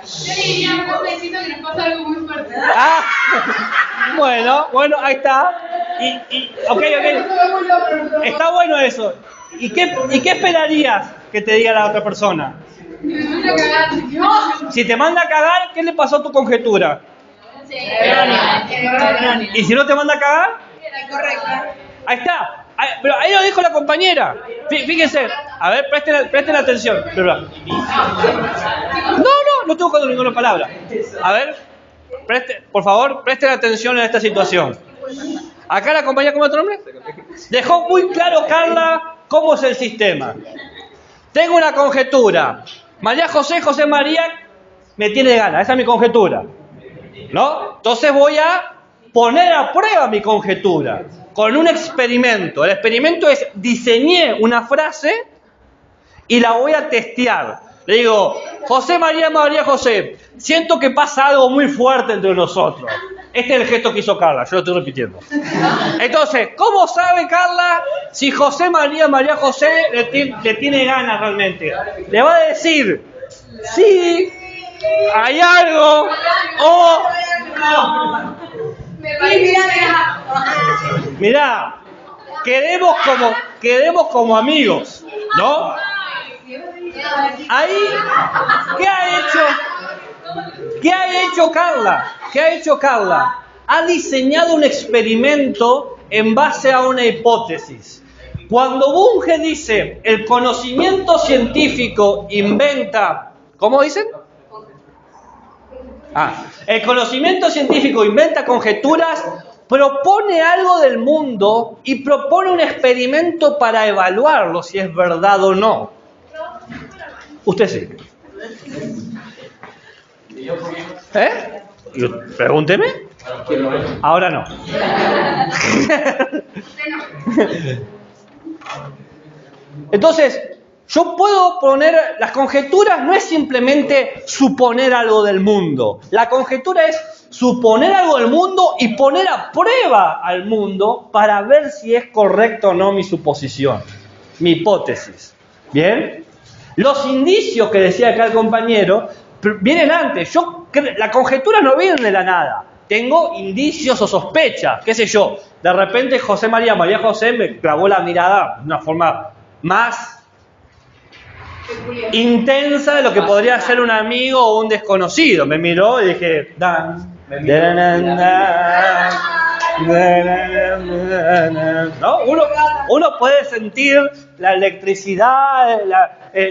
Yo diría, vos necesito que nos pase algo muy fuerte. Bueno, ahí está. Ok. Está bueno eso. ¿Y qué esperarías que te diga la otra persona? Que me manda a cagar. Si te manda a cagar, ¿qué le pasó a tu conjetura? Sí, ¿Y si no te manda a cagar? correcto. Ahí está. Pero ahí lo dijo la compañera. Fíjense. A ver, presten atención. No estoy buscando ninguna palabra. A ver, por favor, presten atención a esta situación. Acá la compañera, ¿cómo es tu nombre? Dejó muy claro, Carla, cómo es el sistema. Tengo una conjetura. María José María me tiene ganas. Esa es mi conjetura. ¿No? Entonces voy a poner a prueba mi conjetura con un experimento. El experimento es, diseñé una frase y la voy a testear. Le digo, José María José, siento que pasa algo muy fuerte entre nosotros. Este es el gesto que hizo Carla, yo lo estoy repitiendo. Entonces, ¿cómo sabe Carla si José María José le tiene ganas realmente? Le va a decir, sí, hay algo, o... Mirá, quedemos como amigos, ¿no? Ahí, ¿qué ha hecho Carla? ¿Qué ha hecho Carla? Ha diseñado un experimento en base a una hipótesis. Cuando Bunge dice, el conocimiento científico inventa... ¿Cómo dicen? El conocimiento científico inventa conjeturas, propone algo del mundo y propone un experimento para evaluarlo si es verdad o no. Usted sí. Pregúnteme. Ahora no. Entonces, yo puedo poner, las conjeturas no es simplemente suponer algo del mundo. La conjetura es suponer algo del mundo y poner a prueba al mundo para ver si es correcto o no mi suposición, mi hipótesis. ¿Bien? Los indicios que decía acá el compañero vienen antes. La conjetura no viene de la nada. Tengo indicios o sospechas, qué sé yo. De repente María José me clavó la mirada de una forma más intensa de lo que podría ser un amigo o un desconocido. Me miró y dije, ¿no? Uno puede sentir la electricidad,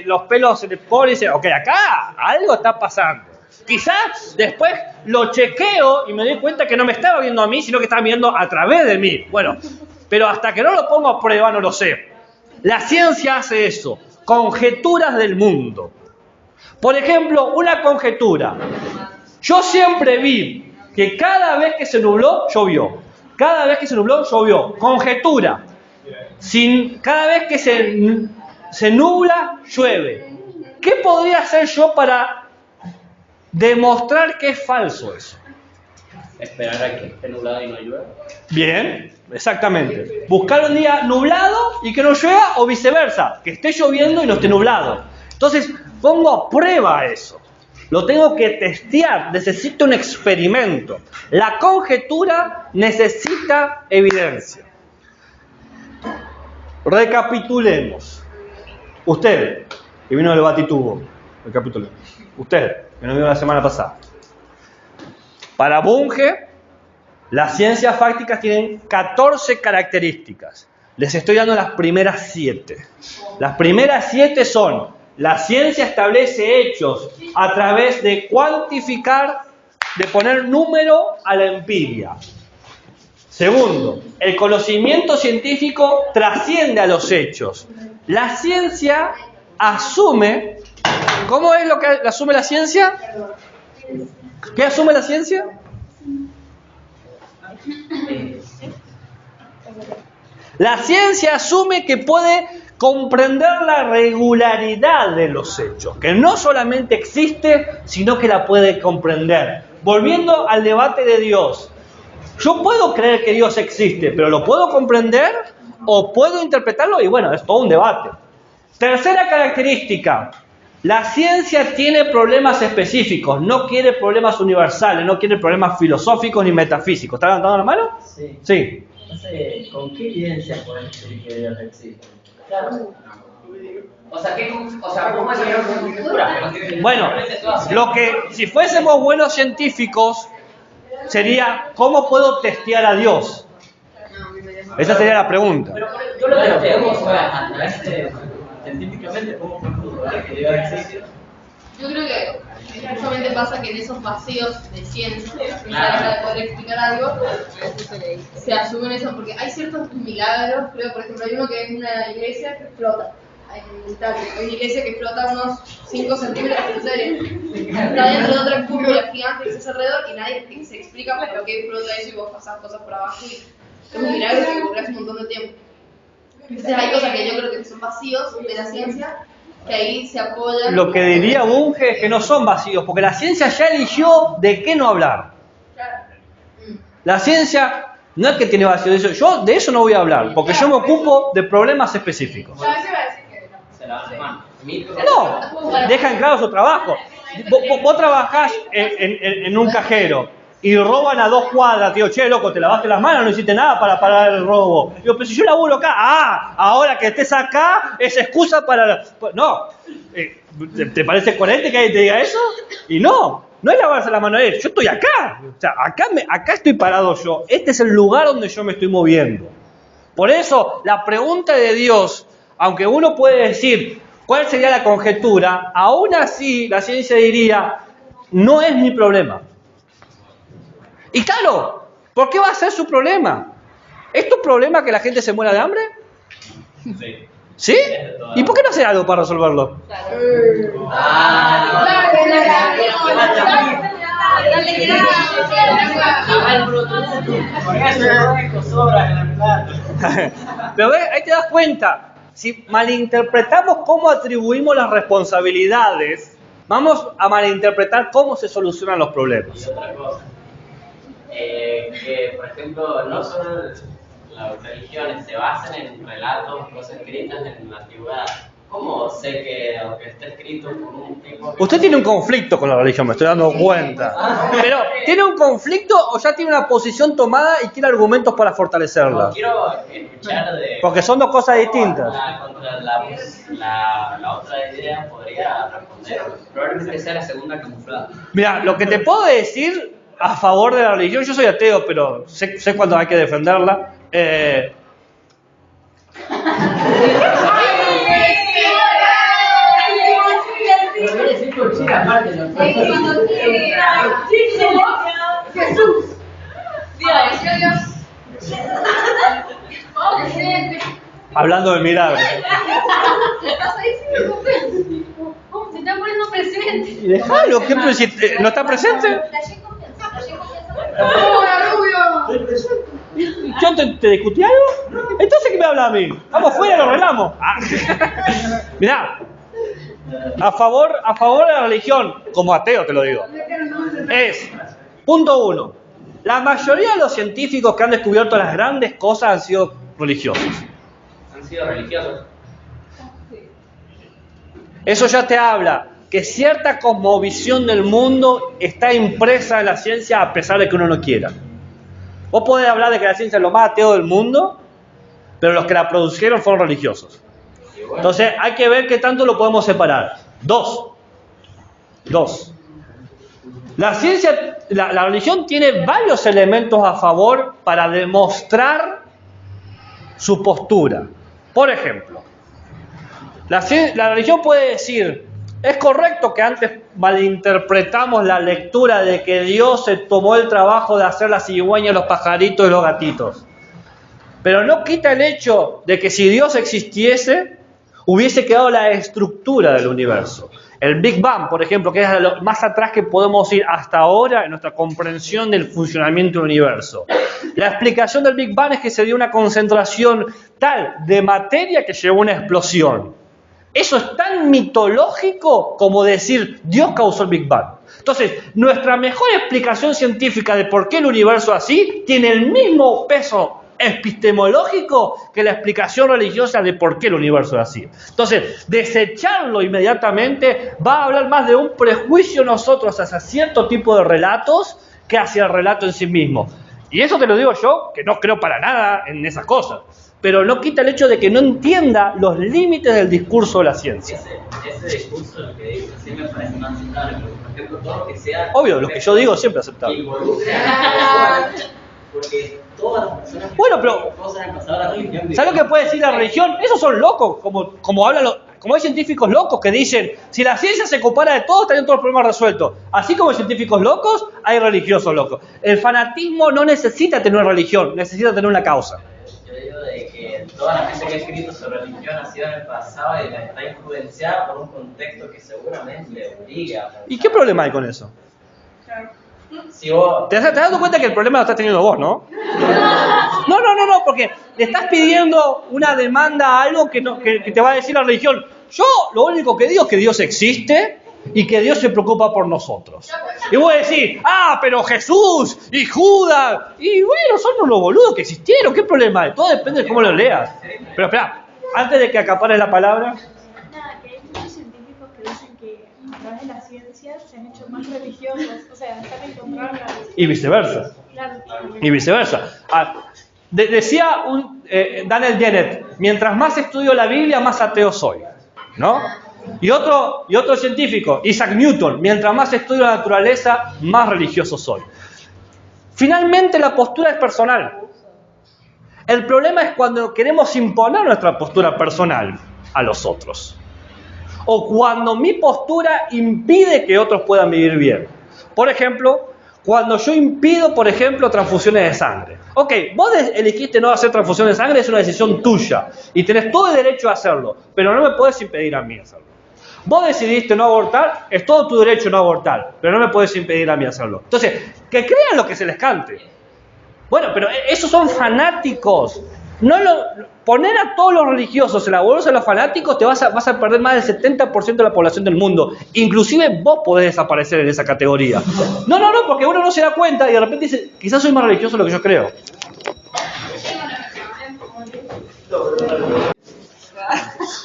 los pelos se le ponen y dice, ok, acá algo está pasando. Quizás después lo chequeo y me doy cuenta que no me estaba viendo a mí, sino que estaba viendo a través de mí. Bueno, pero hasta que no lo pongo a prueba no lo sé. La ciencia hace eso. Conjeturas del mundo. Por ejemplo, una conjetura. Yo siempre vi que cada vez que se nubló, llovió. Cada vez que se nubló, llovió. Conjetura. Cada vez que se nubla, llueve. ¿Qué podría hacer yo para demostrar que es falso eso? Esperar a que esté nublado y no llueva. Bien, exactamente. Buscar un día nublado y que no llueva, o viceversa, que esté lloviendo y no esté nublado. Entonces, pongo a prueba eso. Lo tengo que testear, necesito un experimento. La conjetura necesita evidencia. Recapitulemos. Usted, que vino del Batitubo, recapitulemos. Usted, que no vino la semana pasada. Para Bunge, las ciencias fácticas tienen 14 características. Les estoy dando las primeras 7. Las primeras 7 son: la ciencia establece hechos a través de cuantificar, de poner número a la empiria. Segundo, el conocimiento científico trasciende a los hechos. La ciencia asume... ¿Cómo es lo que asume la ciencia? ¿Qué asume la ciencia? La ciencia asume que puede comprender la regularidad de los hechos, que no solamente existe, sino que la puede comprender. Volviendo al debate de Dios, yo puedo creer que Dios existe, pero ¿lo puedo comprender o puedo interpretarlo? Y bueno, es todo un debate. Tercera característica: la ciencia tiene problemas específicos, no quiere problemas universales, no quiere problemas filosóficos ni metafísicos. ¿Está levantando la mano? Sí. Sí. No sé, ¿con qué evidencia puedes decir que Dios existe? Claro. ¿Cómo es la conjetura? Bueno, si fuésemos buenos científicos, sería ¿cómo puedo testear a Dios? Esa sería la pregunta. Pero yo lo que tenemos a través de científicamente, ¿cómo podemos dudar que Dios existe? Yo creo que justamente pasa que en esos vacíos de ciencia, de la ciencia deja de poder explicar algo, se asumen eso, porque hay ciertos milagros. Creo, por ejemplo, hay uno que es una iglesia que flota. Hay una iglesia que flota unos 5 centímetros, en serio. Está dentro de otra cúpula gigante que se alrededor y nadie se explica por qué flota eso y vos pasás cosas por abajo. Y es un milagro que ocurre hace un montón de tiempo. Entonces hay cosas que yo creo que son vacíos de la ciencia, que ahí se apoyan. Lo que diría Bunge es que no son vacíos, porque la ciencia ya eligió de qué no hablar. Claro. La ciencia no es que tiene vacío de eso. Yo de eso no voy a hablar, porque yo me ocupo de problemas específicos. No, eso iba a decir que no. Se lavan las manos. No, dejan claro su trabajo. Vos trabajás en un cajero y roban a 2 cuadras, tío, che, loco, te lavaste las manos, no hiciste nada para parar el robo. Digo, pero si yo laburo acá, ahora que estés acá es excusa para... No, ¿te parece coherente que alguien te diga eso? Y no es lavarse las manos, yo estoy acá. O sea, acá estoy parado yo. Este es el lugar donde yo me estoy moviendo. Por eso, la pregunta de Dios, aunque uno puede decir, ¿cuál sería la conjetura? Aún así, la ciencia diría, no es mi problema. Y claro, ¿por qué va a ser su problema? ¿Es tu problema que la gente se muera de hambre? Sí. ¿Sí? ¿Y por qué no hacer algo para resolverlo? Pero ves, ahí te das cuenta, si malinterpretamos cómo atribuimos las responsabilidades, vamos a malinterpretar cómo se solucionan los problemas. Y otra cosa, que por ejemplo, no solo las religiones se basan en relatos, cosas escritas en la antigüedad. ¿Cómo sé que lo que está escrito por un tipo... Usted tiene un conflicto con la religión, me estoy dando cuenta. Pero, ¿tiene un conflicto o ya tiene una posición tomada y quiere argumentos para fortalecerla? No quiero escuchar de... Porque son dos cosas distintas. Contra la otra idea podría responder. Probablemente sea la segunda camuflada. Mira, lo que te puedo decir a favor de la religión, yo soy ateo, pero sé cuándo hay que defenderla. Jesús. Dios. Oh, presente. Hablando de milagros. ¿Cómo se está poniendo presente? Y déjalo, ¿qué ¿no está presente? ¿Yo te discutí algo? Entonces, ¿qué me habla a mí? Vamos fuera, lo arreglamos. Mirá, a favor de la religión, como ateo te lo digo, es, punto 1, la mayoría de los científicos que han descubierto las grandes cosas han sido religiosos. Han sido religiosos. Eso ya te habla que cierta cosmovisión del mundo está impresa en la ciencia a pesar de que uno no quiera. Vos podés hablar de que la ciencia es lo más ateo del mundo, pero los que la produjeron fueron religiosos. Entonces hay que ver qué tanto lo podemos separar. Dos. La ciencia, la religión tiene varios elementos a favor para demostrar su postura. Por ejemplo, la religión puede decir, es correcto que antes malinterpretamos la lectura de que Dios se tomó el trabajo de hacer las cigüeñas, los pajaritos y los gatitos. Pero no quita el hecho de que si Dios existiese, hubiese quedado la estructura del universo. El Big Bang, por ejemplo, que es lo más atrás que podemos ir hasta ahora en nuestra comprensión del funcionamiento del universo. La explicación del Big Bang es que se dio una concentración tal de materia que llevó a una explosión. Eso es tan mitológico como decir Dios causó el Big Bang. Entonces, nuestra mejor explicación científica de por qué el universo es así tiene el mismo peso epistemológico que la explicación religiosa de por qué el universo es así. Entonces, desecharlo inmediatamente va a hablar más de un prejuicio nosotros hacia cierto tipo de relatos que hacia el relato en sí mismo. Y eso te lo digo yo, que no creo para nada en esas cosas. Pero no quita el hecho de que no entienda los límites del discurso de la ciencia. Ese discurso, lo que digo, sí me parece más aceptable, porque por ejemplo, todo lo que sea... Obvio, lo que yo digo siempre es aceptable. Porque todas las personas... Bueno, pero... cosas han pasado a la religión. ¿Sabes lo que puede decir la religión? Esos son locos, como hablan como hay científicos locos que dicen, si la ciencia se ocupara de todo, estarían todos los problemas resueltos. Así como hay científicos locos, hay religiosos locos. El fanatismo no necesita tener una religión, necesita tener una causa. Yo digo de que toda la gente que ha escrito sobre religión ha sido en el pasado y está influenciada por un contexto que seguramente le obliga. ¿Y qué problema hay con eso? Si vos... ¿Te estás dando cuenta que el problema lo estás teniendo vos, no? No, porque le estás pidiendo una demanda a algo que te va a decir la religión. Yo lo único que digo es que Dios existe y que Dios se preocupa por nosotros. Y voy a decir, pero Jesús y Judas, y bueno, son unos boludos que existieron, ¿qué problema hay? Todo depende de cómo lo leas. Pero espera, antes de que acapares la palabra. Nada, que hay muchos científicos que dicen que a través de la ciencia se han hecho más religiosos, o sea, están encontrando Y viceversa. Claro. Y viceversa. Decía Daniel Dennett, mientras más estudio la Biblia, más ateo soy, ¿no? Y otro científico, Isaac Newton, mientras más estudio la naturaleza, más religioso soy. Finalmente la postura es personal. El problema es cuando queremos imponer nuestra postura personal a los otros. O cuando mi postura impide que otros puedan vivir bien. Por ejemplo, cuando yo impido, por ejemplo, transfusiones de sangre. Ok, vos elegiste no hacer transfusiones de sangre, es una decisión tuya. Y tenés todo el derecho a hacerlo, pero no me podés impedir a mí hacerlo. Vos decidiste no abortar, es todo tu derecho no abortar, pero no me podés impedir a mí hacerlo. Entonces, que crean lo que se les cante. Bueno, pero esos son fanáticos. Poner a todos los religiosos en la bolsa de los fanáticos, vas a perder más del 70% de la población del mundo. Inclusive vos podés desaparecer en esa categoría. No, porque uno no se da cuenta y de repente dice, quizás soy más religioso de lo que yo creo.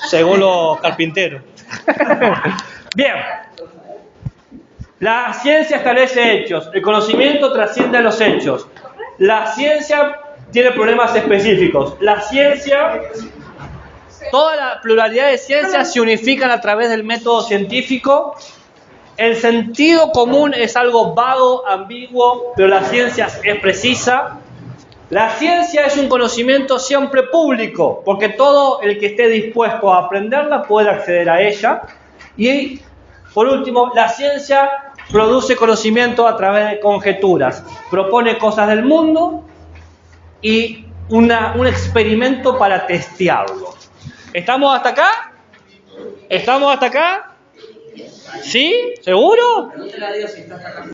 Según los carpinteros. Bien. La ciencia establece hechos. El conocimiento trasciende a los hechos. La ciencia tiene problemas específicos. La ciencia, toda la pluralidad de ciencias se unifican a través del método científico. El sentido común es algo vago, ambiguo, pero la ciencia es precisa. La ciencia es un conocimiento siempre público, porque todo el que esté dispuesto a aprenderla puede acceder a ella. Y, por último, la ciencia produce conocimiento a través de conjeturas. Propone cosas del mundo y un experimento para testearlo. ¿Estamos hasta acá? ¿Estamos hasta acá? ¿Sí? ¿Seguro? Pregúntale a Dios si está hasta acá.